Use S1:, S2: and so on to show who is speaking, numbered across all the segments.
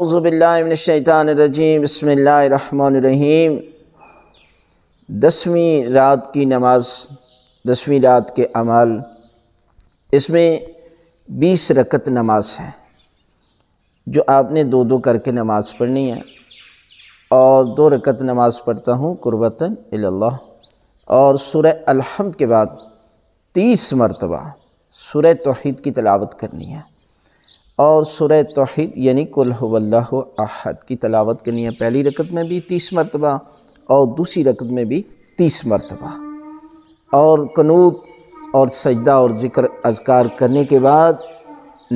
S1: اعوذ باللہ من الشیطان الرجیم بسم اللہ الرحمن الرحیم۔ 10ویں رات کی نماز، 10ویں رات کے اعمال، اس میں 20 رکعت نماز ہے جو آپ نے دو دو کر کے نماز پڑھنی ہے، اور 2 رکعت نماز پڑھتا ہوں قربتاً الی اللہ، اور سورہ الحمد کے بعد 30 مرتبہ سورہ توحید کی تلاوت کرنی ہے، اور سورہ توحید یعنی قل هو اللہ احد کی تلاوت کرنی ہے، پہلی رکعت میں بھی 30 مرتبہ اور دوسری رکعت میں بھی 30 مرتبہ، اور قنوت اور سجدہ اور ذکر اذکار کرنے کے بعد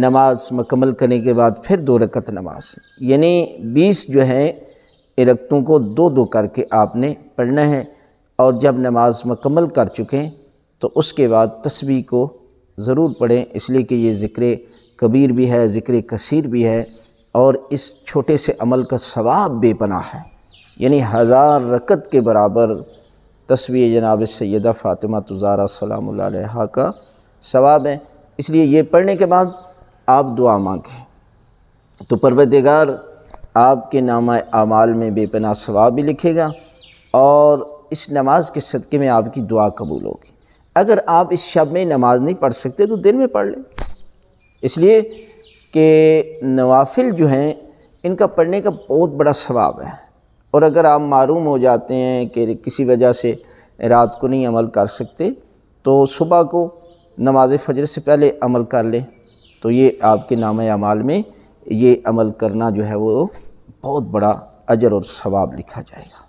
S1: نماز مکمل کرنے کے بعد پھر 2 رکعت نماز، یعنی 20 جو ہیں رکعتوں کو 2 2 کر کے آپ نے پڑھنا ہے، اور جب نماز مکمل کر چکیں تو اس کے بعد تسبیح کو ضرور پڑھیں، اس لیے کہ یہ ذکر کبیر بھی ہے، ذکر کثیر بھی ہے، اور اس چھوٹے سے عمل کا ثواب بے پناہ ہے، یعنی 1000 رکعت کے برابر تسبیح جناب سیدہ فاطمہ الزہرا سلام اللہ علیہا کا ثواب ہے۔ اس لیے یہ پڑھنے کے بعد آپ دعا مانگیں تو پروردگار آپ کے نامہ اعمال میں بے پناہ ثواب بھی لکھے گا، اور اس نماز کے صدقے میں آپ کی دعا قبول ہوگی۔ اگر آپ اس شب میں نماز نہیں پڑھ سکتے تو دن میں پڑھ لیں، اس لیے کہ نوافل جو ہیں ان کا پڑھنے کا بہت بڑا ثواب ہے، اور اگر آپ معروم ہو جاتے ہیں کہ کسی وجہ سے رات کو نہیں عمل کر سکتے تو صبح کو نماز فجر سے پہلے عمل کر لیں، تو یہ آپ کے نامہ اعمال میں یہ عمل کرنا جو ہے وہ بہت بڑا اجر اور ثواب لکھا جائے گا۔